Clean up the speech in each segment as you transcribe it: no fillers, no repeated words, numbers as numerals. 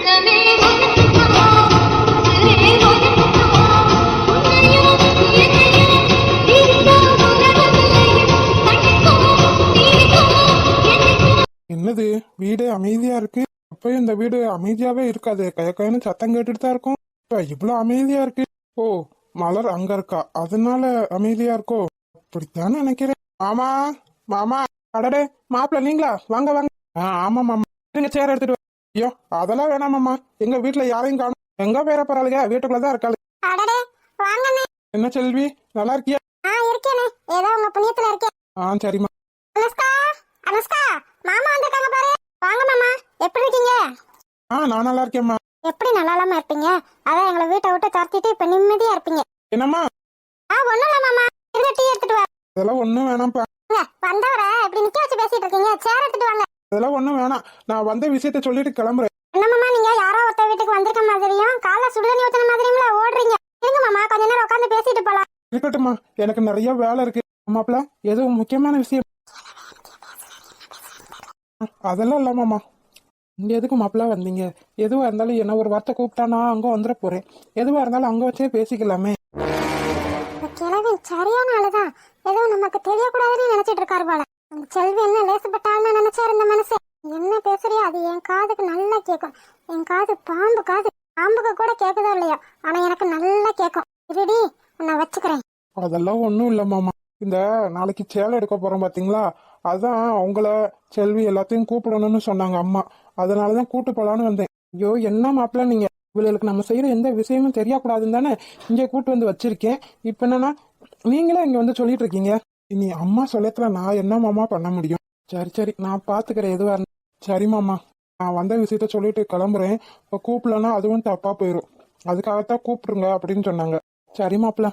என்னது வீடு அமைதியா இருக்கு? அப்பயும் இந்த வீடு அமைதியாவே இருக்காது, கயக்கன்னு சத்தம் கேட்டுட்டு தான் இருக்கும். இப்ப இவ்வளவு அமைதியா இருக்கு. ஓ, மலர் அங்க இருக்கா, அதனால அமைதியா இருக்கோ? அப்படித்தான் நினைக்கிறேன். மாமா, மாமா, அடடே மாப்பிள்ள நீங்களா? வாங்க வாங்க. ஆமா மாமா, நீங்க சேர் எடுத்துட்டு. ஐயோ அதெல்லாம் வேணாம் மாமா, எங்க வீட்டுல யாரையும் காணும். எங்க பேர பரவாயில்லையா, வீட்டுக்குள்ளதான் இருக்காளு. என்ன செல்வி, நல்லா இருக்கியா? ஏதோ உங்க புண்ணியத்துல இருக்கேன். சரிம்மா. அனுஷ்கா, அனுஷ்கா, மாமா வந்திருக்காங்க பாரு. வாங்க மாமா, எப்படி இருக்கீங்க? நான் நல்லா இருக்கேம்மா. எப்படி நல்லா இல்லாம இருப்பீங்க? அதான் எங்களை வீட்டை விட்டு துரத்திட்டு இப்ப நிம்மதியா இருப்பீங்க. என்னம்மா? ஒண்ணும் இல்ல மாமா, இருந்த டீ எடுத்துட்டு வா. அதெல்லாம் ஒண்ணும் வேணாம்ப்பா. வந்தவர இப்படி நிக்க வச்சு பேசிட்டு இருக்கீங்க, சேர் எடுத்துட்டு வாங்க. அதெல்லாம் ஒண்ணும் வேணாம், நான் வந்த விஷயத்த சொல்லிட்டு கிளம்புறேன். என்ன மாமா, நீங்க யாரோ ஒருத்த வீட்டுக்கு வந்திருக்க மாதிரியும் காலைல சுடுதண்ணி ஊத்துன மாதிரியும்ல ஓடுறீங்க. இருங்க மாமா, கொஞ்ச நேரம் உட்காந்து பேசிட்டு போலாம். இருக்கட்டும்மா, எனக்கு நிறைய வேலை இருக்கு. மாப்பிள்ள எதுவும் முக்கியமான விஷயம்? அதெல்லாம் இல்லாமாம்மா. இங்க எதுக்கு மாப்பிள்ள வந்தீங்க? எதுவா இருந்தாலும் என்ன ஒரு வார்த்தை கூப்பிட்டானா அங்க வந்துட போறேன். எதுவா இருந்தாலும் அங்க வச்சே பேசிக்கலாமே. கிழவி சரியான ஆளுதான், ஏதோ நமக்கு தெரியக்கூடாதுன்னு நினைச்சிட்டு இருக்காரு போல. அந்த செல்வி என்ன லேசுப்பட்டாள்னு நினைச்சாரு இந்த மனசு. என்ன பேசுறியோ அது என் காதுக்கு நல்லா கேட்கும். என் காது பாம்பு காது, பாம்புக்கு கூட கேக்குதோ இல்லையா, ஆனா எனக்கு நல்லா கேட்கும். இருடி, நான் வச்சுக்கிறேன். அதெல்லாம் ஒண்ணும் இல்ல மாமா. இந்த நாளைக்கு சேலை எடுக்க போறோம் பாத்தீங்களா, அதான் உங்களை செல்வி எல்லாத்தையும் கூப்பிடணும்னு சொன்னாங்க அம்மா. அதனாலதான் கூட்டு போலான்னு வந்தேன். ஐயோ என்ன மாப்பிள்ள, நீங்க இவளுக்கு நம்ம செய்யற எந்த விஷயமும் தெரியக்கூடாதுன்னு தானே இங்க கூட்டு வந்து வச்சிருக்கேன். இப்ப என்னன்னா நீங்களே இங்க வந்து சொல்லிட்டு இருக்கீங்க. இனி அம்மா சொல்லத்துல நான் என்ன மாமா பண்ண முடியும்? சரி சரி, நான் பாத்துக்கிறேன் எதுவா இருந்தா. சரி மாமா, நான் வந்த விஷயத்த சொல்லிட்டு கிளம்புறேன். இப்ப கூப்பிடலன்னா அதுவும் தப்பா போயிரும், அதுக்காகத்தான் கூப்பிடுங்க அப்படின்னு சொன்னாங்க. சரி மாப்பிள்ள.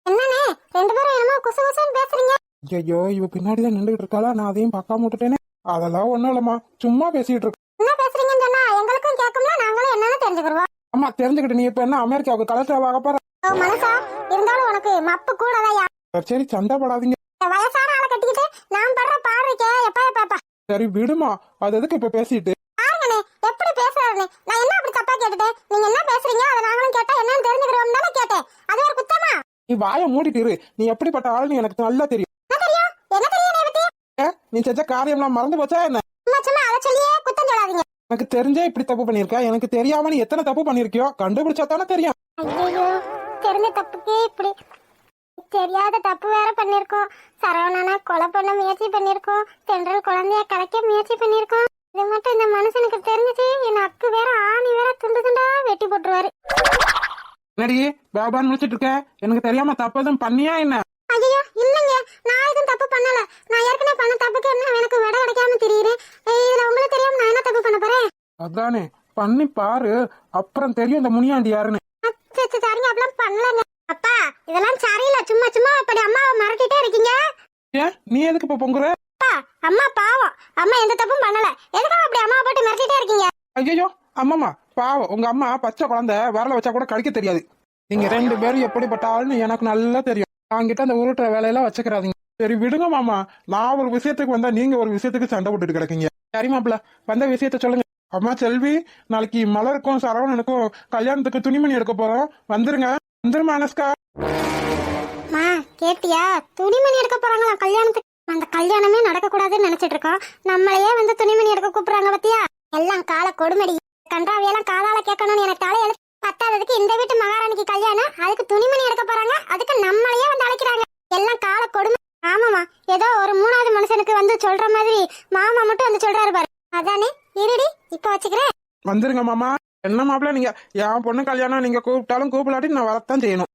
என்னண்ணே ரெண்டு பேரும் என்னமோ குசு குசுன்னு பேசுறீங்க? ஐயோ இவ பின்னாடிதான் நின்றுட்டு இருக்காளா, நான் அதையும் பார்க்காம விட்டுட்டேனே. அதெல்லாம் ஒண்ணும் இல்லம்மா, சும்மா பேசிட்டு இருக்கு. என்ன பேசுறீங்கன்னு சொன்னா எங்களுக்கும் கேட்கும்ல, நாங்களும் என்னன்னு தெரிஞ்சுக்கிறோம். ஆமா தெரிஞ்சுக்கிட்டு, நீ இப்ப என்ன அமெரிக்காவுக்கு கலெக்டர் ஆக போற? மனசா இருந்தாலும் உனக்கு மப்பு கூடவையா? சரி சண்டை படாதீங்க. வயசான ஆளை கட்டிக்கிட்டு நான் படுற பாடுறீக்கே எப்பா பாப்பா. சரி விடுமா, அது எதுக்கு இப்ப பேசிட்டு? பாருங்கண்ணே எப்படி பேசுறாருன்னு. நான் என்ன அப்படி தப்பா கேட்டுட்டேன்? நீங்க என்ன பேசுறீங்க அதை நாங்களும் கேட்டா என்னன்னு தெரிஞ்சுக்கிறோம் தானே கேட்டேன். அது ஒரு குத்தமா? நீ வாயை மூடிட்டு இரு. நீ எப்படிப்பட்ட ஆளுன்னு எனக்கு நல்லா தெரியும். என்ன தெரியும்? என்ன தெரியும் என்னை பத்தி? நீ செஞ்ச காரியம்லாம் மறந்து போச்சா என்ன? சும்மா அதை சொல்லியே குத்தம் சொல்லாதீங்க. எனக்கு தெரிஞ்சே இப்படி தப்பு பண்ணிருக்க. எனக்கு தெரியாம நீ எத்தனை தப்பு பண்ணிருக்கியோ கண்டுபிடிச்சா தானே தெரியும். ஐயோ, தெரிஞ்ச தப்புக்கே இப்படி. தெரியாத தப்பு வேற பண்ணிருக்கோம். சரவணனா கொலை பண்ண முயற்சி பண்ணிருக்கோம். தென்றல் குழந்தைய கலைக்க முயற்சி பண்ணிருக்கோம். இது மட்டும் இந்த மனுஷனுக்கு தெரிஞ்சிச்சு, என் அக்கு வேற ஆணி வேற துண்டு துண்டா வெட்டி போட்டுருவாரு. என்னடி பாபான்னு முடிச்சிட்டு இருக்க? எனக்கு தெரியாம தப்பு எதுவும் பண்ணியா என்ன? ஐயோ இல்லைங்க, நான் எதுவும் தப்பு பண்ணல. நான் ஏற்கனவே பண்ண தப்புக்கு என்ன எனக்கு விட கிடைக்காம தெரியுறேன். இதுல உங்களுக்கு தெரியாம நான் என்ன தப்பு பண்ண போறேன்? அதானே, பண்ணி பாரு, அப்புறம் தெரியும் இந்த முனியாண்டி யாருன்னு. சரிங்க, அப்படிலாம் பண்ணலங்க. அப்பா இதெல்லாம் சரியில்லை. சும்மா சும்மா இப்படி அம்மாவை மிரட்டிட்டே இருக்கீங்க. ஏன் நீ எதுக்கு இப்ப பொங்குற? அம்மா பாவம், அம்மா எந்த தப்பும் பண்ணல. எதுக்காக அப்படி அம்மாவை போட்டு மிரட்டிட்டே இருக்கீங்க? ஐயோ அம்மாமா பாவம், உங்க அம்மா பச்சை குழந்தை விரல வச்சா கூட கடிக்க தெரியாது. நீங்க ரெண்டு பேரும் எப்படிப்பட்ட ஆளுன்னு எனக்கு நல்லா தெரியும். அவங்கிட்ட அந்த உருட்டுற வேலையெல்லாம் வச்சுக்கிறாதீங்க. சரி விடுங்க மாமா, நான் ஒரு விஷயத்துக்கு வந்தா நீங்க ஒரு விஷயத்துக்கு சண்டை போட்டுட்டு கிடக்கீங்க. சரி மாப்பிள்ள, வந்த விஷயத்த சொல்லுங்க. அம்மா செல்வி, நாளைக்கு மலருக்கும் சரவணனுக்கும் கல்யாணத்துக்கு துணிமணி எடுக்க போறோம், வந்துருங்க. வந்துருமா அனுஷ்கா? கேட்டியா? துணிமணி எடுக்க போறாங்களா கல்யாணத்துக்கு? அந்த கல்யாணமே நடக்க கூடாதுன்னு நினைச்சிட்டு இருக்கோம். நம்மளையே வந்து துணிமணி எடுக்க கூப்பிடுறாங்க பத்தியா? எல்லாம் கால கொடுமடி. கன்றாவியெல்லாம் காலால கேட்கணும்னு எனக்கு தலையெழு. பத்தாததுக்கு இந்த வீட்டு மகாராணிக்கு கல்யாணம், அதுக்கு துணிமணி எடுக்க போறாங்க, அதுக்கு நம்மளையே வந்து அழைக்கிறாங்க. எல்லாம் கால கொடுமை. ஆமாமா, ஏதோ ஒரு மூணாவது மனுஷனுக்கு வந்து சொல்ற மாதிரி மாமா மட்டும் வந்து சொல்றாரு பாரு. அதானே, இருடி இப்ப வச்சுக்கிறேன். வந்துருங்க மாமா. என்ன மாப்பிள்ள, நீங்க என் பொண்ணு கல்யாணம் நீங்க கூப்பிட்டாலும் கூப்பிடாட்டி நான் வரத்தான் செய்யணும்.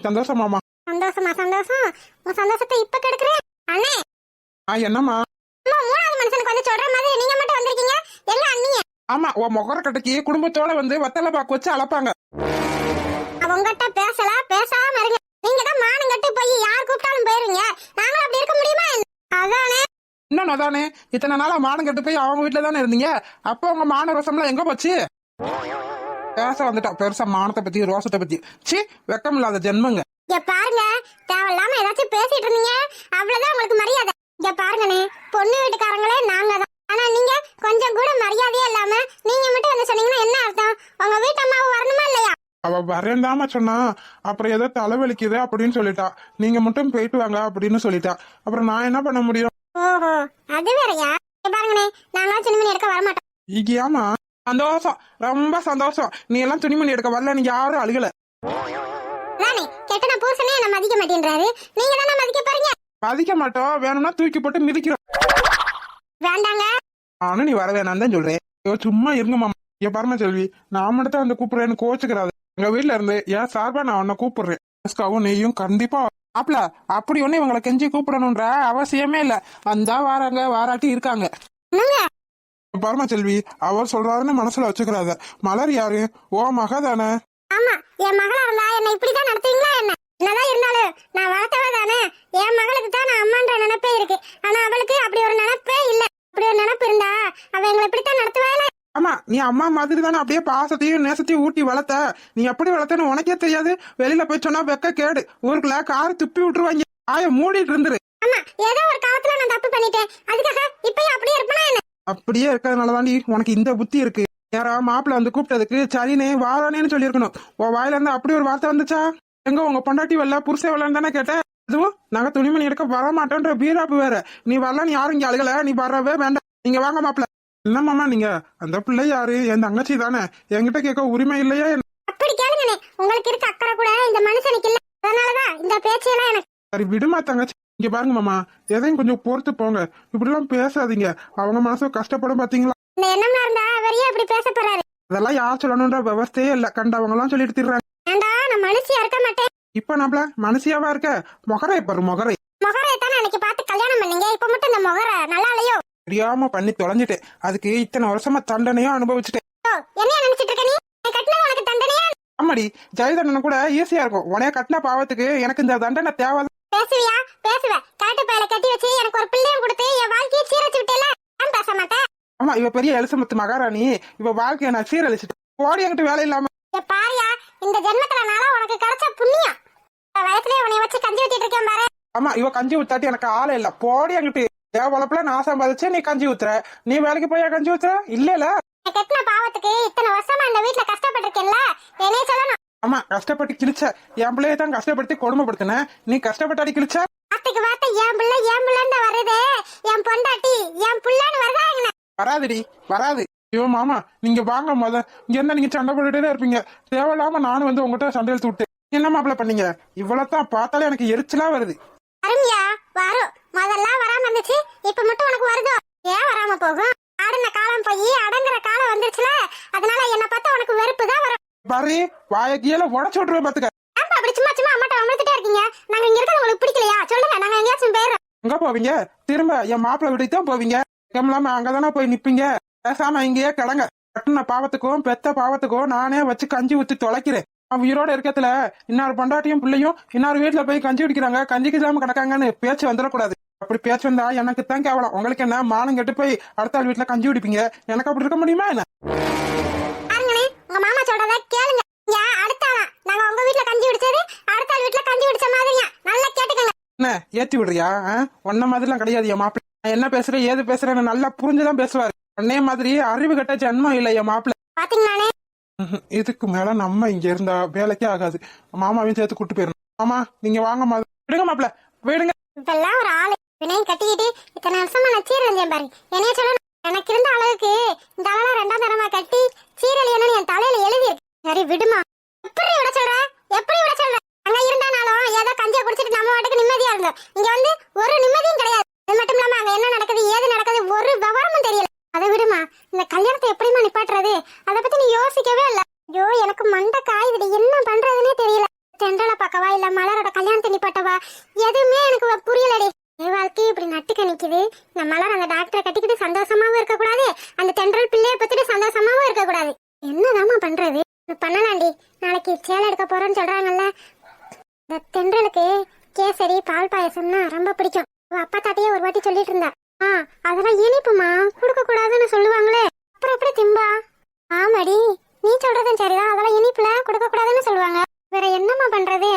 சந்தோஷம் மாமா. சந்தோஷமா? சந்தோஷம். உன் சந்தோஷத்தை இப்ப கெடுக்கிறேன் அண்ணே. என்னம்மா? மூணாவது மனுஷனுக்கு வந்து சொல்ற மாதிரி நீங்க மட்டும் வந்திருக்கீங்க. எங்க அண்ணிய? ஆமா, உன் முகர கட்டைக்கு குடும்பத்தோட வந்து வத்தலை பாக்கு வச்சு அளப்பாங்க. அவங்ககிட்ட பேசாம இருங்க. நீங்க தான் மானம் கட்டு போய் யார் கூப்பிட்டாலும் போயிருங்க. நாங்களும் அப்படி இருக்க முடியுமா? அதானே. இன்னும் அதானே, இத்தனை நாளா மானம் கட்டு போய் அவங்க வீட்டுல தானே இருந்தீங்க. அப்ப உங்க மான ரோசம்லாம் எங்க போச்சு? பேச வந்துட்டா பெருசா மானத்தை பத்தி ரோசத்தை பத்தி. சி, வெக்கம் இல்லாத ஜென்மங்க. பாருங்க, தேவையில்லாம ஏதாச்சும் பேசிட்டு இருந்தீங்க, அவ்வளவுதான் உங்களுக்கு மரியாதை. இங்க பாருங்கண்ணே, பொண்ணு வீட்டுக்காரங்களே நாங்க தான். ஆனா நீங்க கொஞ்சம் கூட மரியாதையே இல்லாம நீங்க மட்டும் என்ன சொன்னீங்கன்னா என்ன அர்த்தம்? அவ வரேன்தாமா சொன்னா. அப்புறம் ஏதோ தலைவலிக்குது அப்படின்னு சொல்லிட்டா. நீங்க மட்டும் போயிட்டு வாங்க அப்படின்னு சொல்லிட்டா. அப்புறம் நான் என்ன பண்ண முடியும்? ஓஹோ, அது வேறயா? இங்க பாருங்கண்ணே, நாங்களாம் துணிமணி எடுக்க வரமாட்டோம். ஏமா சந்தோஷம், ரொம்ப சந்தோஷம். நீ எல்லாம் துணிமணி எடுக்க வரல, நீங்க யாரும் அழுகல. அதானே கெட்டன பூசனே என்ன மதிக்க மாட்டேன்றாரு. நீங்க தானே மதிக்க போறீங்க. மதிக்க மாட்டோம், வேணும்னா தூக்கி போட்டு மிதிக்கிறோம். வேண்டாங்க. ஆனா நீ வர வேணாம் தான் சொல்றேன். ஐயோ, சும்மா இருங்க மாமா. என் பரம செல்வி, நான் மட்டும் தான் வந்து கூப்பிடுறேன்னு கோச்சுக்கிறாரு. எங்க வீட்டுல இருந்து ஏன் சார்பா நான் உன்னை கூப்பிடுறேன். அனுஷ்காவும் நீயும் கண்டிப்பா ஆப்ல அப்படி ஒண்ணு இவங்களை கெஞ்சி கூப்பிடணும்ன்ற அவசியமே இல்ல. வந்தா வாராங்க, வாராட்டி இருக்காங்க. என்னங்க? பரம செல்வி, அவர் சொல்றாருன்னு மனசுல வச்சுக்கிறாத. மலர் யாரு? ஓ மக தானே? ஆமா, என் மகளா இருந்தா என்ன இப்படிதான் நடத்துவீங்களா என்ன? என்னதான் இருந்தாலும் நான் வளர்த்தவ தானே. என் மகளுக்கு தான் நான் அம்மான்ற நினைப்பே இருக்கு. ஆனா அவளுக்கு அப்படி ஒரு நினைப்பே இல்ல. அப்படி ஒரு நினைப்பு இருந்தா அவ எங்களை இப்படித்தான் நடத்துவாளே. ஆமா, நீ அம்மா மாதிரி தானே அப்படியே பாசத்தையும் நேசத்தையும் ஊட்டி வளர்த்த. நீ எப்படி வளர்த்தன்னு உனக்கே தெரியாது. வெளியில போய் சொன்னா வெக்க கேடு. ஊருக்குள்ள கார் துப்பி விட்டுருவாங்க. ஆய மூடிட்டு இருந்துரு. ஆமா, ஏதோ ஒரு காலத்துல நான் தப்பு பண்ணிட்டேன். அதுக்காக இப்பயும் அப்படியே இருப்பனா என்ன? அப்படியே இருக்கிறதுனாலதாண்டி உனக்கு இந்த புத்தி இருக்கு. யாரா மாப்பிள்ள வந்து கூப்பிட்டதுக்கு சரினே வாரானேன்னு சொல்லியிருக்கணும். உன் வாயில இருந்து அப்படி ஒரு வார்த்தை வந்துச்சா? எங்க உங்க பொண்டாட்டி வரல, புருஷன் வரலன்னு தானே கேட்டேன். அதுவும் நாங்க துணிமணி எடுக்க வர மாட்டோன்ற வீராப்பு வேற. நீ வரல, நீ யாரும் இங்க அழுகல, நீ வரவே வேண்டாம். நீங்க வாங்க மாப்பிள்ள. என்ன மாமா நீங்க? அந்த பிள்ளை யாரு? என் தங்கச்சி தானே. என்கிட்ட கேட்க உரிமை இல்லையா? அப்படி கேளுங்கண்ணே, உங்களுக்கு இருக்க அக்கறை கூட இந்த மனுஷனுக்கு இல்ல. அதனாலதான் இந்த பேச்செல்லாம் எனக்கு. சரி விடுமா தங்கச்சி. இங்க பாருங்க மாமா, எதையும் கொஞ்சம் பொறுத்து போங்க. இப்படி எல்லாம் பேசாதீங்க. அவங்க மனசு கஷ்டப்படும் பாத்தீங்களா? இந்த எண்ணம்லாம் இருந்தா அவரையே அப்படி பேச போறாரு. அதெல்லாம் யார் சொல்லணும்ன்ற விவஸ்தையே இல்ல. கண்டவங்க எல்லாம் சொல்லிட்டு திடுறாங்க. ஏண்டா, நான் மனுஷியா இருக்க மாட்டேன். இப்ப நம்மள மனசியாவா இருக்க? மொகரை பாரு மொகரை. மொகரை தானே அன்னைக்கு பார்த்து கல்யாணம் பண்ணீங்க. இப்ப மட்டும் இந்த மொகரை நல்லா இல்லையோ? தெரியாம பண்ணி தொலைஞ்சிட்டேன். அதுக்கு இத்தனை வருஷமா தண்டனையும் அனுபவிச்சுட்டேன். என்ன நினைச்சிட்டு இருக்க நீ? கட்டினா உனக்கு தண்டனையா? ஆமாடி, ஜெய தண்டனை கூட ஈஸியா இருக்கும். உனைய கட்டின பாவத்துக்கு எனக்கு இந்த தண்டனை தேவை. பேசுவியா? பேசுவ. காட்டு பையில கட்டி வச்சு எனக்கு ஒரு பிள்ளையும் கொடுத்து என் வாழ்க்கையை சீரழிச்சு விட்டேல. நான் பேச மாட்டேன். ஆமா, இவ பெரிய எலிசபெத் மகாராணி. இவ வாழ்க்கைய நான் சீரழிச்சிட்டு ஓடி என்கிட்ட வேலை இல்லாம. பாரியா, இந்த ஜென்மத்துல நாளா உனக்கு கிடைச்ச புண்ணியம். வயசுலயே உன்னை வச்சு கஞ்சி ஊத்திட்டு இருக்கேன் பாரு. ஆமா, இவ கஞ்சி ஊத்தாட்டி எனக்கு ஆளே இல்ல. போடி என்கிட்ட. என் வளப்புல நான் சம்பாதிச்சு நீ கஞ்சி ஊத்துற. நீ வேலைக்கு போய் கஞ்சி ஊத்துற? இல்ல கெட்டின பாவத்துக்கு இத்தனை வருஷமா இந்த வீட்டுல கஷ்டப்பட்டிருக்கேன்ல, என்னைய சொல்லணும். ஆமா, கஷ்டப்பட்டு கிழிச்ச. என் பிள்ளைய தான் கஷ்டப்படுத்தி கொடுமைப்படுத்தின. நீ கஷ்டப்பட்டாடி கிழிச்ச. வார்த்தைக்கு வார்த்தை என் பிள்ளை வருது. என் பொண்டாட்டி என் புள்ளான்னு வருதா என்ன? வராதுடி, வராது. ஐயோ மாமா, நீங்க வாங்க. இங்க இருந்தா நீங்க சண்டை போட்டுட்டே தான் இருப்பீங்க. தேவையில்லாம நானும் வந்து உங்ககிட்ட சண்டை இழுத்து விட்டு என்ன மாப்பிள்ள பண்ணீங்க? இவ்வளவுதான் பார்த்தாலே எனக்கு எரிச்சலா வருது. அருமையா வரும். முதல்ல வராம இருந்துச்சு, இப்ப மட்டும் உனக்கு வருதோ? ஏன் வராம போகும்? ஆடுன காலம் போய் அடங்குற காலம் வந்துருச்சுல. அதனால என்ன பார்த்தா உனக்கு வெறுப்பு தான் வரும். பாரு, வாய கீழே உடச்சு விட்டுருவேன் பாத்துக்க. ஏன்பா அப்படி சும்மா சும்மா அம்மாட்ட அமர்த்திட்டே இருக்கீங்க? நாங்க இங்க இருக்கிறது உங்களுக்கு பிடிக்கலையா? சொல்லுங்க, நாங்க எங்கேயாச்சும் போயிடுறோம். எங்க போவீங்க? திரும்ப என் மாப்பிள்ள வீட்டுக்கு தான் போவீங்க. கம்லாம அங்கதானே போய் நிப்பீங்க. பேசாம இங்கேயே கிடங்க. கட்டின பாவத்துக்கும் பெத்த பாவத்துக்கும் நானே வச்சு கஞ்சி ஊத்தி தொலைக்கிறேன். அவன் உயிரோட இருக்கத்துல இன்னொரு பொண்டாட்டியும் பிள்ளையும் இன்னொரு வீட்டுல போய் கஞ்சி குடிக்கிறாங்க, கஞ்சிக்கு இல்லாம கிடக்காங்கன்னு பேச்சு வந்துடக்கூடாது. அப்படி பேச்சு வந்தா எனக்கு தான் கேவலம். உங்களுக்கு என்ன மானம் கெட்டு போய் அடுத்த ஆள் வீட்டுல கஞ்சி குடிப்பீங்க? எனக்கு அப்படி இருக்க முடியுமா என்ன? பாருங்கண்ணே, உங்க மாமா சொல்றத கேளுங்க. அடுத்த ஆளா நாங்க உங்க வீட்டுல கஞ்சி குடிச்சது அடுத்த ஆள் வீட்டுல கஞ்சி குடிச்ச மாதிரியா? நல்லா கேட்டுக்கங்க. என்ன ஏத்தி விடுறியா? ஒன்ன மாதிரிலாம் கிடையாது என் மாப்பிள்ள. நான் என்ன பேசுறேன் ஏது பேசுறேன்னு நல்லா புரிஞ்சுதான் பேசுவாரு. உன்னே மாதிரி அறிவு கட்ட ஜென்மம் இல்ல என் மாப்பிள்ள. பாத்தீங்களானே, இதுக்கு மேல நம்ம இங்க இருந்தா வேலைக்கே ஆகாது. மாமாவையும் சேர்த்து கூட்டு போயிடணும். மாமா நீங்க வாங்க விடுங்க மாப்பிள்ள, போயிடுங்க. இதெல்லாம் ஒரு ஆளு வினையும் கட்டிக்கிட்டு இத்தனை வருஷமா நான் சீரழிஞ்சேன் பாரு. என்னைய சொல்லணும், எனக்கு இருந்த அளவுக்கு இந்த அளவு ரெண்டாம் தரமா கட்டி சீரழியணும்னு என் தலையில எழுதி இருக்கு. சரி விடுமா. எப்படி விட சொல்ற? எப்படி விட சொல்ற? அங்க இருந்தானாலும் ஏதோ கஞ்சியை குடிச்சிட்டு நம்ம வாட்டுக்கு நிம்மதியா இருந்தோம். இங்க வந்து ஒரு நிம்மதியும் கிடையாது. அது மட்டும் இல்லாம அங்க என்ன நடக்குது ஏது நடக்குது ஒரு விவரமும் தெரியல. அதை விடுமா, இந்த கல்யாணத்தை எப்படிமா நிப்பாட்டுறது? அதை பத்தி நீ யோசிக்கவே இல்ல. ஐயோ, எனக்கு மண்டை காயுது. என்ன பண்றதுன்னே தெரியல. தென்றலை பார்க்கவா இல்ல மலரோட கல்யாணத்தை நிப்பாட்டவா? எதுவுமே எனக்கு புரியலடி. வாழ்க்கை இப்படி நட்டுக்க நிக்குது. இந்த மலர் அந்த டாக்டரை கட்டிக்கிட்டு சந்தோஷமாவும் இருக்க கூடாது, அந்த தென்றல் பிள்ளைய பத்திட்டு சந்தோஷமாவும் இருக்க கூடாது. என்னதாமா பண்றது? பண்ணலாண்டி. நாளைக்கு சேலை எடுக்க போறேன்னு சொல்றாங்கல்ல. இந்த தென்றலுக்கு கேசரி பால் பாயசம்னா ரொம்ப பிடிக்கும். அப்பா தாத்தையே ஒரு வாட்டி சொல்லிட்டு இருந்தா. அதெல்லாம் இனிப்புமா, கொடுக்க கூடாதுன்னு சொல்லுவாங்களே. அப்புறம் எப்படி திம்பா? ஆமாடி, நீ சொல்றதும் சரிதான். அதெல்லாம் இனிப்புல கொடுக்க கூடாதுன்னு சொல்லுவாங்க. வேற என்னம்மா பண்றது?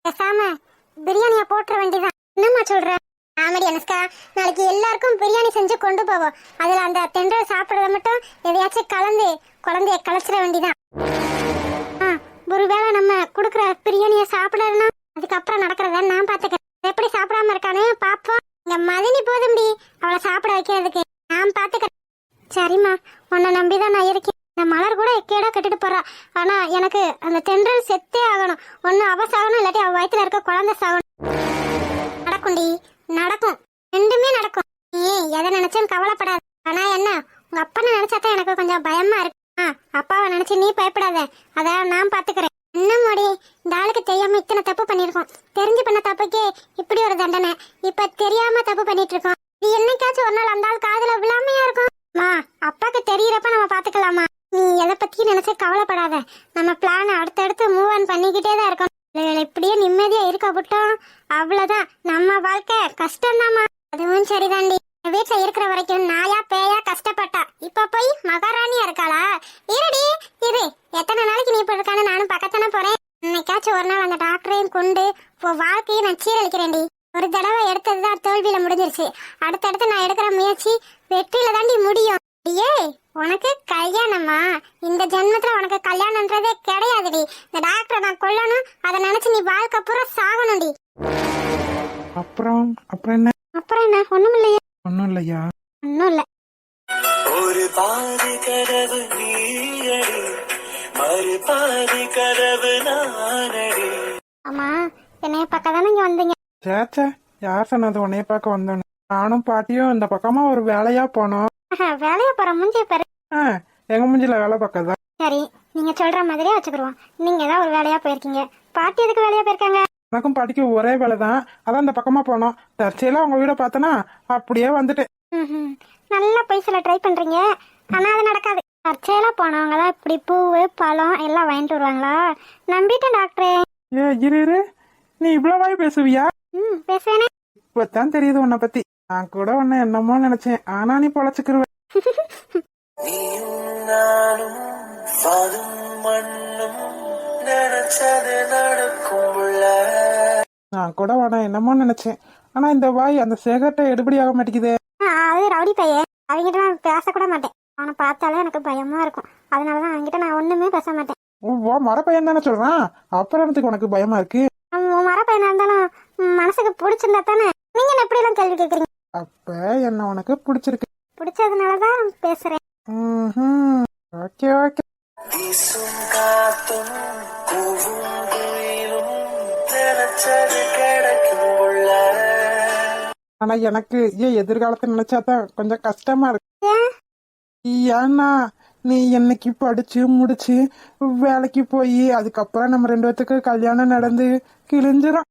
பேசாம பிரியாணியா போட்டுற வேண்டியதான். என்னம்மா சொல்ற? ஆமாடி அனுஷ்கா, நாளைக்கு எல்லாருக்கும் பிரியாணி செஞ்சு கொண்டு போவோம். அதுல அந்த தென்றல் சாப்பிடறத மட்டும் எதையாச்சும் கலந்து குழந்தைய கலைச்சிட வேண்டியதான். ஒருவேளை நம்ம கொடுக்குற பிரியாணியை சாப்பிடலன்னா அதுக்கப்புறம் நடக்கிறத நான் பாத்துக்கிறேன். எப்படி சாப்பிடாம இருக்கானே பாப்போம். இங்க மதினி போதும்டி அவளை சாப்பிட வைக்கிறதுக்கு, நான் பாத்துக்கிறேன். சரிம்மா, உன்னை நம்பிதான் நான் இருக்கேன். இந்த மலர் கூட எக்கேடா கட்டிட்டு போறா. ஆனா எனக்கு அந்த தென்றல் செத்தே ஆகணும். ஒண்ணு அவ சாகணும், இல்லாட்டி அவ வயித்துல இருக்க குழந்தை சாகணும். நடக்கும்டி, நடக்கும், ரெண்டுமே நடக்கும். நீ எதை நினைச்சும் கவலைப்படாத. ஆனா என்ன, உங்க அப்பனை நினைச்சாதான் எனக்கு கொஞ்சம் பயமா இருக்கு. அப்பாவை நினைச்சு நீ பயப்படாத, அத நான் பாத்துக்கிறேன். என்ன மோடி, இந்த ஆளுக்கு தெரியாம இத்தனை தப்பு பண்ணிருக்கோம். தெரிஞ்சு பண்ண தப்புக்கே இப்படி ஒரு தண்டனை. இப்ப தெரியாம தப்பு பண்ணிட்டு இருக்கோம். இது என்னைக்காச்சும் ஒரு நாள் அந்த ஆள் காதுல விழாமையா இருக்கும். அப்பாக்கு தெரியறப்ப நம்ம பாத்துக்கலாமா? நீ எதை பத்தி நினைச்சு கவலைப்படாத. நம்ம பிளான் அடுத்தடுத்து மூவ் ஆன் பண்ணிக்கிட்டே தான் இருக்கோம். இப்படியே நிம்மதியா இருக்க விட்டோம், அவ்வளவுதான். நம்ம வாழ்க்கை கஷ்டம்தாம்மா. அதுவும் சரிதாண்டி. வீட்டுல இருக்கிற வரைக்கும் நாயா பேயா கஷ்டப்பட்டா, இப்ப போய் மகாராணியா இருக்காளா? இருடி இரு, எத்தனை நாளைக்கு நீ இப்ப இருக்கான்னு நானும் பக்கத்தானே போறேன். இன்னைக்காச்சும் ஒரு நாள் அந்த டாக்டரையும் கொண்டு வாழ்க்கையை நான் சீரழிக்கிறேன்டி. ஒரு தடவை எடுத்ததுதான் தோல்வியில முடிஞ்சிருச்சு. அடுத்தடுத்து நான் எடுக்கிற முயற்சி வெற்றியில தாண்டி முடியும். ஏ, உனக்கு கல்யாணமா? இந்த ஜென்மத்துல உனக்கு கல்யாணம்ன்றதே கிடையாதுடி. இந்த டாக்டரை நான் கொல்லணும், அதை நினைச்சு நீ வாழ்க்கை பூரா சாகணும்டி. அப்புறம் அப்புறம் என்ன? அப்புறம் என்ன? ஒண்ணும் இல்லையா? ஒன்னும் இல்லையா? ஒன்னும் இல்ல. ஒரு பாதி கதவு நீயடி, மறு பாதி கதவு நானடி. அம்மா, என்னைய பக்கம் தானே இங்க வந்தீங்க? சேச்சே, யார் சொன்னது உன்னைய பார்க்க வந்தோன்னு? நானும் பாட்டியும் இந்த பக்கமா ஒரு வேலையா போனோம். வேலையா போற முஞ்சிய பாரு. எங்க மூஞ்சில வேலை பார்க்கதா? சரி, நீங்க சொல்ற மாதிரியே வச்சுக்கிருவோம். நீங்க தான் ஒரு வேலையா போயிருக்கீங்க. பாட்டி எதுக்கு வேலையா போயிருக்காங்க? எனக்கும் பாட்டிக்கு ஒரே வேலை தான். அதான் இந்த பக்கமா போனோம். தற்செயலா உங்க வீட பார்த்தனா அப்படியே வந்துட்டேன். நல்லா போய் சொல்ல ட்ரை பண்றீங்க, ஆனா அது நடக்காது. தற்செயலா போனவங்க தான் இப்படி பூவு பழம் எல்லாம் வாங்கிட்டு வருவாங்களா? நம்பிட்டேன் டாக்டரே. இரு, நீ இவ்வளவாய் பேசுவியா? பேசுவேனே. இப்பதான் தெரியுது உன்னை பத்தி. நான் கூட உன்னை என்னமோ நினைச்சேன், ஆனா நீ பொழைச்சுக்கிருவ. நீயும் நானும் வாழும் மண்ணும் நினைச்சது நடக்கும். நான் கூட உன்னை என்னமோ நினைச்சேன், ஆனா இந்த வாய் அந்த சேகர்ட்ட எடுபடி ஆக மாட்டேங்குதே. அது ரவுடி பையன், அவங்கிட்ட நான் பேசக்கூட மாட்டேன். அவனை பார்த்தாலே எனக்கு பயமா இருக்கும். அதனாலதான் அவங்கிட்ட நான் ஒண்ணுமே பேச மாட்டேன். மர பையன் தானே சொல்றான், அப்புறத்துக்கு உனக்கு பயமா இருக்கு? மர பையனா இருந்தாலும் மனசுக்கு பிடிச்சிருந்தா தானே. நீங்க என்ன எப்படி எல்லாம் கேள்வி கேக்குறீங்க? அப்ப என்ன உனக்கு பிடிச்சிருக்கு? பிடிச்சதுனாலதான் பேசுறேன். Okay okay. வீசும் காத்தும் கூவும் குயிலும் நினைச்சது கிடைக்கும். ஆனா எனக்கு எதிர்காலத்தை நினைச்சாதான் கொஞ்சம் கஷ்டமா இருக்கு. ஏன்னா நீ என்னைக்கு படிச்சு முடிச்சு வேலைக்கு போய் அதுக்கப்புறம் நம்ம 2 பேத்துக்கு கல்யாணம் நடந்து கிழிஞ்சிரும்.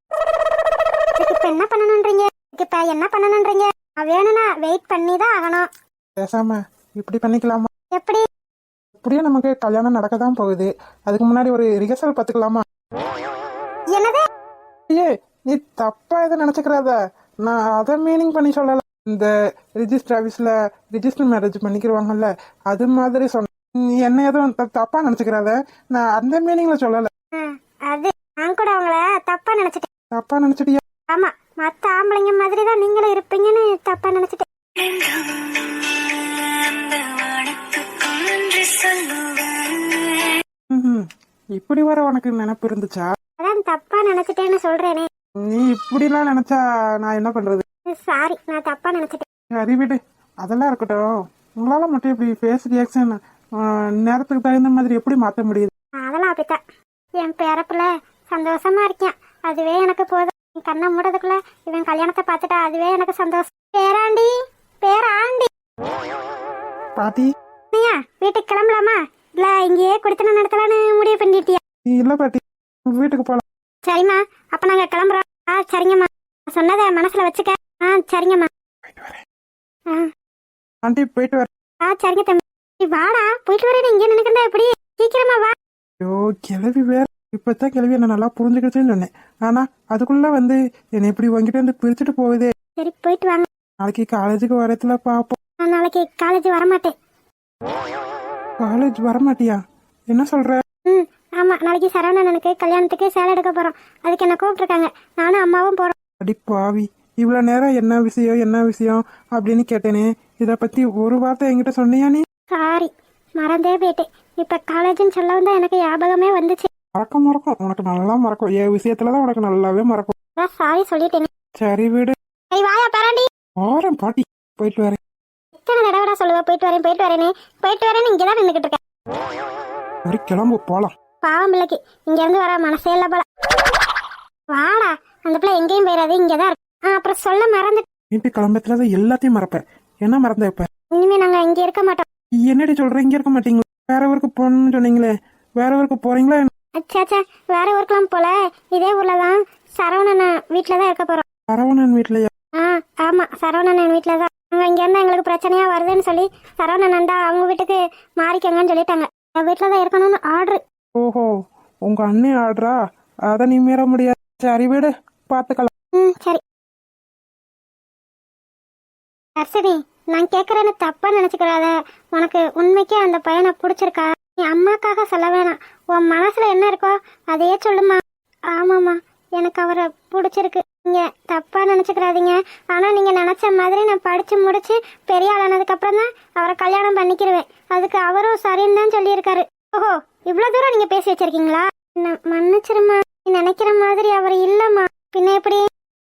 இப்ப என்ன பண்ணணும்ன்றீங்க? இப்ப என்ன பண்ணணும்ன்றீங்க? வேணும்னா வெயிட் பண்ணி தான் ஆகணும். பேசாம இப்படி பண்ணிக்கலாமா? எப்படி? அப்படியே நமக்கு கல்யாணம் நடக்கதான் போகுது. அதுக்கு முன்னாடி ஒரு ரிஹர்சல் பாத்துக்கலாமா? என்னது? நீ தப்பா எதை நினைச்சுக்கிறாத. நான் அதை மீனிங் பண்ணி சொல்லல. இந்த ரிஜிஸ்டர் ஆபீஸ்ல ரிஜிஸ்டர் மேரேஜ் பண்ணிக்கிறவாங்கல்ல, அது மாதிரி சொன்ன. நீ என்ன எதுவும் தப்பா நினைச்சுக்கிறாத. நான் அந்த மீனிங்ல சொல்லல. அது நான் கூட அவங்கள தப்பா நினைச்சிட்டேன். தப்பா நினைச்சிட்டியா? ஆமா, மத்த ஆம்பளைங்க மாதிரி தான் நீங்களும் இருப்பீங்கன்னு தப்பா நினைச்சிட்டேன். இப்படி வர உனக்கு நினைப்பு இருந்துச்சா? அதான் தப்பா நினைச்சிட்டேன்னு சொல்றேனே. நீ இப்படிலாம் நினைச்சா நான் என்ன பண்றது? சாரி, நான் தப்பா நினைச்சிட்டேன். சரி விடு, அதெல்லாம் இருக்கட்டும். உங்களால மட்டும் இப்படி ஃபேஸ் ரியாக்ஷன் நேரத்துக்கு தகுந்த மாதிரி எப்படி மாத்த முடியுது? அதெல்லாம் அப்படித்தான். என் பேரப்புல சந்தோஷமா இருக்கேன், அதுவே எனக்கு போதும். கண்ணை மூடதுக்குள்ள இவன் கல்யாணத்தை பார்த்துட்டா அதுவே எனக்கு சந்தோஷம். பேராண்டி, பேராண்டி. பாட்டி, வீட்டுக்கு கிளம்பலாமா இல்ல இங்கேயே குடித்தனம் நடத்தலான்னு முடிவு பண்ணிட்டியா? இல்ல பாட்டி, வீட்டுக்கு போலாம். சரிம்மா, அப்ப நாங்க கிளம்புறோம். சரிங்கம்மா, சொன்னதை மனசுல வச்சுக்க. சரிங்கம்மா. ஆண்டி போயிட்டு வர. சரிங்க தம்பி. வாடா, போயிட்டு வரேன். இங்கே நினைக்கிறதா எப்படி? சீக்கிரமா வா. ஐயோ, கிளவி வேற. இப்பதான் கிளவி என்ன நல்லா புரிஞ்சுக்கிச்சுன்னு சொன்னேன். ஆனா அதுக்குள்ள வந்து என்னை இப்படி வாங்கிட்டு வந்து பிரிச்சுட்டு போகுதே. சரி, போயிட்டு வாங்க. நாளைக்கு காலேஜுக்கு வரத்துல பாப்போம். நான் நாளைக்கு காலேஜ் வரமாட்டேன். காலேஜ் வரமாட்டியா? என்ன சொல்ற? ஆமா, நாளைக்கு சரவணனுக்கு கல்யாணத்துக்கு சேலை எடுக்க போறோம். அதுக்கு என்ன கூப்பிட்டுருக்காங்க. நானும் அம்மாவும் போறோம். அடி பாவி, இவ்வளவு நேரம் என்ன விஷயம் அப்படின்னு கேட்டேனே. இத பத்தி ஒரு வார்த்தை என்கிட்ட சொன்னியா நீ? சாரி, மறந்தே போயிட்டேன். இப்ப காலேஜ்னு சொல்லவும் தான் எனக்கு ஞாபகமே வந்துச்சு. மறக்கும் உனக்கு நல்லா மறக்கும். என் விஷயத்துலதான் உனக்கு நல்லாவே மறக்கும். சாரி சொல்லிட்டேன். சரி வீடு. சரி வாயா பேராண்டி. வாரம் பாட்டி, போயிட்டு வரேன். எத்தனை தடவை சொல்லுவா போயிட்டு வரேன்னு இங்கதான் நின்றுகிட்டு இருக்கேன். சரி கிளம்பு போலாம். பாவம் பிள்ளைக்கு இங்க இருந்து வர மனசே இல்ல போல. வாடா, அந்த பிள்ளை எங்கேயும் போயிடாது, இங்கதான் இருக்கு. அப்புறம் சொல்ல மறந்து. வீட்டு கிளம்பத்துல எல்லாத்தையும் மறப்பேன். என்ன மறந்த இப்ப? இனிமே நாங்க இங்க இருக்க மாட்டோம். என்னடி சொல்ற? இங்க இருக்க மாட்டீங்களா? வேற ஊருக்கு போகணும்னு சொன்னீங்களே, வேற ஊருக்கு போறீங்களா? அச்சாச்சா, வேற ஊருக்குலாம் போல, இதே ஊர்லதான் சரவணன் வீட்டுலதான் இருக்க போறோம். சரவணன் வீட்லயா? ஆமா, சரவணன் வீட்டுலதான். நாங்க இங்க இருந்தா எங்களுக்கு பிரச்சனையா வருதுன்னு சொல்லி சரவணன் அவங்க வீட்டுக்கு மாறிக்கங்கன்னு சொல்லிட்டாங்க. வீட்டுலதான் இருக்கணும்னு ஆர்டர். ஓஹோ, உங்க அண்ணே ஆடுறா? அத நீ மீற முடியாது. சரி வீடு, பாத்துக்கலாம். சரி அர்ச்சனி, நான் கேக்குறேன்னு தப்பா நினைச்சுக்கிறாத. உனக்கு உண்மைக்கே அந்த பையனை பிடிச்சிருக்கா? நீ அம்மாக்காக சொல்ல வேணாம், உன் மனசுல என்ன இருக்கோ அதையே சொல்லுமா. ஆமாம்மா, எனக்கு அவரை பிடிச்சிருக்கு. நீங்க தப்பா நினைச்சுக்கிறாதீங்க. ஆனா நீங்க நினைச்ச மாதிரி நான் படிச்சு முடிச்சு பெரிய ஆளானதுக்கு அப்புறம் தான் அவரை கல்யாணம் பண்ணிக்கிருவேன். அதுக்கு அவரும் சரின்னு தான் சொல்லியிருக்காரு. ஓஹோ, இவ்வளவு தூரம் நீங்க பேசி வச்சிருக்கீங்களா? மன்னிச்சிருமா, நீ நினைக்கிற மாதிரி அவர் இல்லம்மா. பின்ன எப்படி?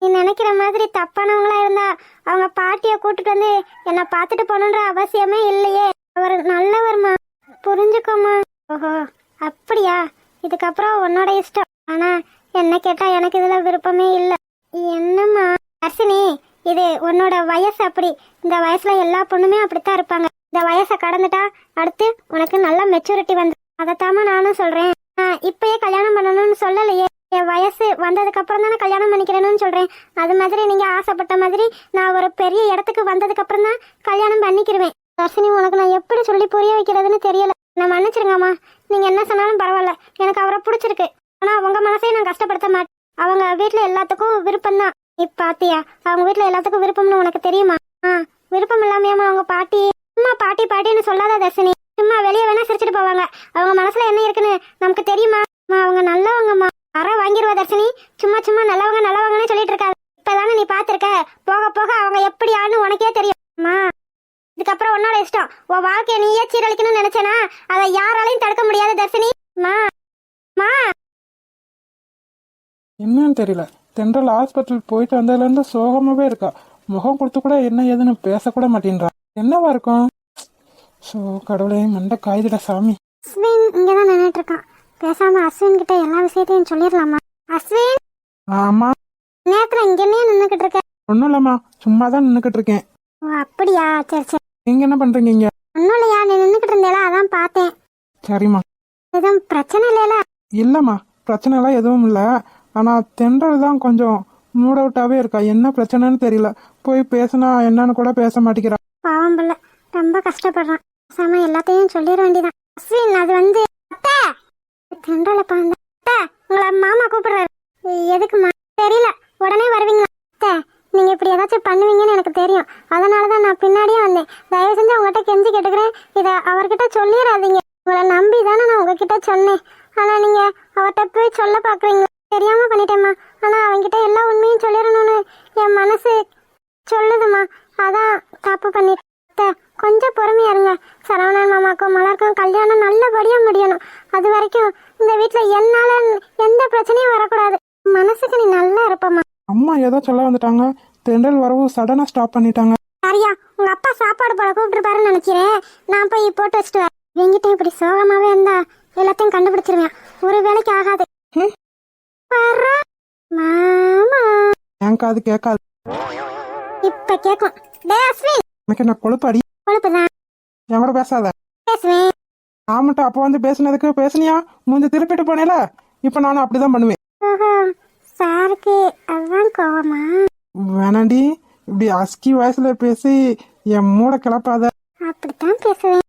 நீ நினைக்கிற மாதிரி தப்பானவங்களா இருந்தா அவங்க பாட்டிய கூட்டிட்டு வந்து என்னை பார்த்துட்டு போகணுன்ற அவசியமே இல்லையே. அவர் நல்லவர்மா, புரிஞ்சுக்கோமா. ஓஹோ அப்படியா? இதுக்கப்புறம் உன்னோட இஷ்டம். ஆனா என்ன கேட்டா எனக்கு இதுல விருப்பமே இல்லை. என்னம்மா அர்ச்சனி, இது உன்னோட வயசு அப்படி. இந்த வயசுல எல்லா பொண்ணுமே அப்படித்தான் இருப்பாங்க. இந்த வயசை கடந்துட்டா அடுத்து உனக்கு நல்ல மெச்சூரிட்டி வந்து, அதைத்தாம நானும் சொல்றேன். இப்பயே கல்யாணம் பண்ணணும்னு சொல்லலையே, என் வயசு வந்ததுக்கு அப்புறம் தானே கல்யாணம் பண்ணிக்கிறேன்னு சொல்றேன். அது மாதிரி நீங்க ஆசைப்பட்ட மாதிரி நான் ஒரு பெரிய இடத்துக்கு வந்ததுக்கு அப்புறம் தான் கல்யாணம் பண்ணிக்கிருவேன். தர்ஷினி, உனக்கு நான் எப்படி சொல்லி புரிய வைக்கிறதுன்னு தெரியல. நான் மன்னிச்சிருங்கம்மா. நீங்க என்ன சொன்னாலும் பரவாயில்ல, எனக்கு அவரை பிடிச்சிருக்கு. ஆனா உங்க மனசையும் நான் கஷ்டப்படுத்த மாட்டேன். அவங்க வீட்டுல எல்லாத்துக்கும் விருப்பம் தான். நீ பாத்தியா, அவங்க வீட்டுல எல்லாத்துக்கும் விருப்பம்னு உனக்கு தெரியுமா? விருப்பம் இல்லாமையாமா அவங்க பாட்டி சும்மா பாட்டி பாட்டின்னு சொல்லாத தர்ஷினி. சும்மா வெளியே வேணா சிரிச்சிட்டு போவாங்க. அவங்க மனசுல என்ன இருக்குன்னு நமக்கு தெரியுமா? அவங்க நல்லவங்கம்மா. அற வாங்கிருவா தர்ஷினி. சும்மா சும்மா நல்லவங்கன்னு சொல்லிட்டு இருக்காது. இப்பதானே நீ பாத்திருக்க, போக போக அவங்க எப்படி ஆளுன்னு உனக்கே தெரியும். இதுக்கப்புறம் உன்னோட இஷ்டம். உன் வாழ்க்கைய நீயே சீரழிக்கணும்னு நினைச்சனா அதை யாராலையும் தடுக்க முடியாது தர்ஷினி. என்னன்னு தெரியல, தென்றல் ஹாஸ்பிட்டல் போயிட்டு வந்ததுல இருந்து சோகமாவே இருக்கா. முகம் கொடுத்து கூட என்ன ஏதுன்னு பேசக்கூட மாட்டேன்றா. என்னவா இருக்கும்? சோ கடவுளே, மண்டை காயுதுடா சாமி. அஸ்வின் இங்கதான் நின்னுட்டு இருக்கான். பேசாம அஸ்வின் கிட்ட எல்லா விஷயத்தையும் சொல்லிடலாமா? அஸ்வின். ஆமா. நேரத்துல இங்கன்னே நின்னுக்கிட்டு இருக்க? ஒன்னும் இல்லம்மா, சும்மா தான் நின்னுக்கிட்டு இருக்கேன். ஓ அப்படியா, சரி சரி. நீங்க என்ன பண்றீங்க இங்க? ஒன்னும் இல்லையா, நீ நின்னுக்கிட்டு இருந்தேல, அதான் பார்த்தேன். சரிம்மா. எதுவும் பிரச்சனை இல்லையா? இல்லம்மா, பிரச்சனை எல்லாம் எதுவும் இல்ல. ஆனா தென்றல் தான் கொஞ்சம் மூட் அவுட்டாவே இருக்கா. என்ன பிரச்சனைன்னு தெரியல. போய் பேசினா என்னன்னு கூட பேச மாட்டேங்கிறா. பாவம் பிள்ளை, ரொம்ப கஷ்டப்படுறான். பேசாம எல்லாத்தையும் சொல்லிட வேண்டியதான். அஸ்வின், அது வந்து தென்றல பாந்த உங்களை மாமா கூப்பிடுறாரு. எதுக்குமா? தெரியல, உடனே வருவீங்களா? நீங்க இப்படி ஏதாச்சும் பண்ணுவீங்கன்னு எனக்கு தெரியும். அதனாலதான் நான் பின்னாடியே வந்தேன். தயவு செஞ்சு உங்ககிட்ட கெஞ்சி கேட்டுக்கிறேன், இதை அவர்கிட்ட சொல்லிடாதீங்க. உங்களை நம்பி தானே நான் உங்ககிட்ட சொன்னேன். ஆனா நீங்க அவர்கிட்ட போய் சொல்ல பாக்குறீங்க. தெரியாம பண்ணிட்டேம்மா. ஆனா அவங்கிட்ட எல்லா உண்மையும் சொல்லிடணும்னு என் மனசு சொல்லுதுமா. அதான் தப்பு பண்ணிட்டேன். கொஞ்சம் பொறுமையா இருங்க. சரவணன் மாமாக்கும் மலருக்கும் கல்யாணம் நல்லபடியா முடியணும். அது வரைக்கும் இந்த வீட்டுல என்னால எந்த பிரச்சனையும் வரக்கூடாது. மனசுக்கு நீ நல்லா இருப்பம்மா. அம்மா ஏதோ சொல்ல வந்துட்டாங்க. தென்றல் வரவு சடனா ஸ்டாப் பண்ணிட்டாங்க. சரியா, உங்க அப்பா சாப்பாடு போட கூப்பிட்டுருப்பாருன்னு நினைக்கிறேன். நான் போய் போட்டு வச்சுட்டு வரேன். என்கிட்ட இப்படி சோகமாவே இருந்தா எல்லாத்தையும் கண்டுபிடிச்சிருவேன். ஒரு வேலைக்கு ஆகாது. மாமா என் காது கேட்காது. இப்ப கேக்கும். டேய் அஸ்வின், எனக்கு என்ன கொழுப்பு அடி? கொழுப்புதான். என் கூட பேசாத. பேசுவேன். ஆமாட்டா, அப்ப வந்து பேசுனதுக்கு பேசுனியா? மூஞ்ச திருப்பிட்டு போனேல. இப்ப நானும் அப்படிதான் பண்ணுவேன். ஓஹோ, சாருக்கு அதான் கோவமா? வேணாண்டி, இப்படி அஸ்கி வயசுல பேசி என் மூட கிளப்பாத. அப்படித்தான் பேசுவேன்.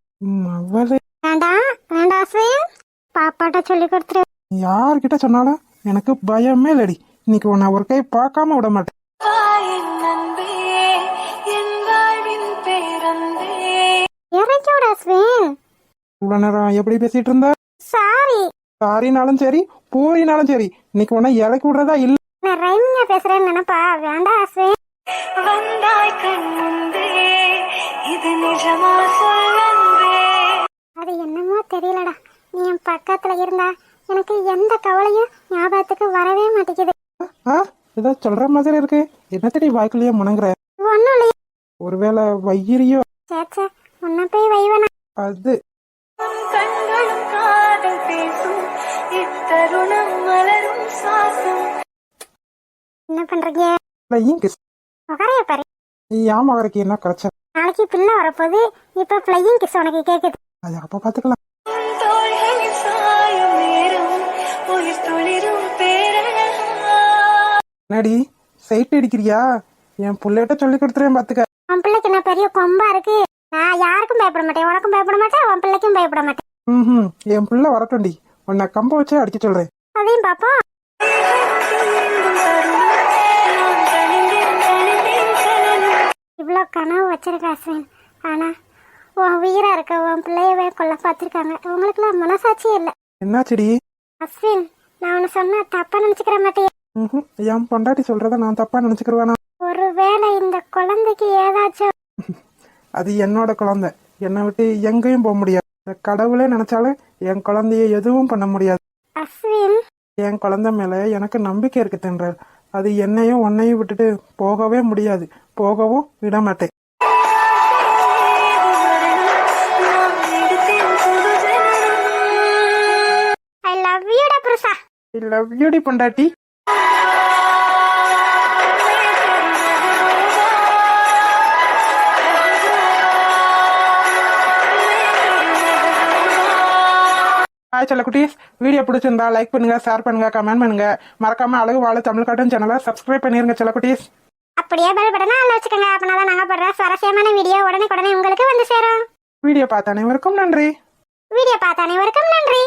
வேண்டாம் வேண்டாம் அஸ்வின், பாப்பாட்ட சொல்லி கொடுத்துரு. யார்கிட்ட சொன்னாலும் எனக்கு பயமே இல்லடி. இன்னைக்கு உன்னை ஒரு கை பார்க்காம விட மாட்டேன். இறக்கியோட அஸ்வின். இவ்வளவு நேரம் எப்படி பேசிட்டு இருந்த? சாரி. சாரினாலும் சரி, பூரினாலும் சரி, இன்னைக்கு உன்னை இறக்கி விடுறதா இல்ல. நான் ரைமிங்கா பேசுறேன்னு நினைப்பா. வேண்டாம் அஸ்வின். அது என்னமோ தெரியலடா. நீ என் பக்கத்துல இருந்தா எனக்கு எந்த கவலையும் ஞாபகத்துக்கு வரவே மாட்டேங்குது. ஆ ஏதோ சொல்ற மாதிரி இருக்கு. என்னத்தடி வாய்க்குள்ளேயே முணங்குற? ஒன்னும் இல்லையே. ஒருவேளை வயிறியோ? சேச்சே, உன்னை போய் வைவனா? அது கண்களும் காதல் பேசும் இத்தருணம் மலரும் சுவாசம். என்ன பண்றீங்க? Flying kiss. உகரைய பாரு. ஏன் மகரைக்கு என்ன பிரச்சனை? நாளைக்கு பிள்ளை வரப்போகுது, இப்ப பிளையிங் கிஸ் உனக்கு கேக்குது. அது அப்ப பாத்துக்கலாம். தோள்களில் சாயும் நேரம் உயிர் துளிரும் பேரழகா. என்னடி சைட் அடிக்கிறியா? என் புள்ளைகிட்ட சொல்லி கொடுத்துறேன் பாத்துக்க. உன் பிள்ளைக்கு என்ன பெரிய கொம்பா இருக்கு? நான் யாருக்கும் பயப்பட மாட்டேன், உனக்கும் பயப்பட மாட்டேன், உன் பிள்ளைக்கும் பயப்பட மாட்டேன். ம் என் புள்ள வரட்டும்டி. உன்னை கம்ப வச்சே அடிக்க சொல்றேன். அதையும் பாப்போம். இவ்வளோ கனவு வச்சிருக்க அஸ்வின், ஆனா உன் உயிரா இருக்க உன் பிள்ளையவே கொல்ல பார்த்துருக்காங்க. உங்களுக்குலாம் மனசாட்சியே இல்லை. என்னாச்சுடி? அஸ்வின், நான் உன்னை சொன்னா தப்பா நினைச்சுக்கிற மாட்டேன். என் பொண்டாட்டி சொல்றத நான் தப்பா நினைச்சுக்கிருவானா? ஒருவேளை இந்த குழந்தைக்கு ஏதாச்சும் அது என்னோட குழந்தை. என்னை விட்டு எங்கேயும் போக முடியாது. இந்த கடவுளே நினைச்சாலும் என் குழந்தைய எதுவும் பண்ண முடியாது. அஸ்வின், என் குழந்தை மேல எனக்கு நம்பிக்கை இருக்கு தென்றல். அது என்னையும் உன்னையும் விட்டுட்டு போகவே முடியாது. போகவும் விட மாட்டேன். ஐ லவ் யூ டா புருஷா. ஐ லவ் யூ டி பொண்டாட்டி. ஹாய் செல்ல குட்டீஸ், வீடியோ பிடிச்சிருந்தா லைக் பண்ணுங்க, ஷேர் பண்ணுங்க, கமெண்ட் பண்ணுங்க. மறக்காம அழகு வாழ தமிழ் காட்டன் சேனலை சப்ஸ்கிரைப் பண்ணிருங்க செல்ல குட்டீஸ். அப்படியே பெல் பட்டனை ஆன்ல வச்சுக்கோங்க. அப்பனாதான் நாங்க போடுற சுவாரஸ்யமான வீடியோ உடனே உங்களுக்கு வந்து சேரும். வீடியோ பார்த்த அனைவருக்கும் நன்றி. வீடியோ பார்த்த அனைவருக்கும் நன்றி.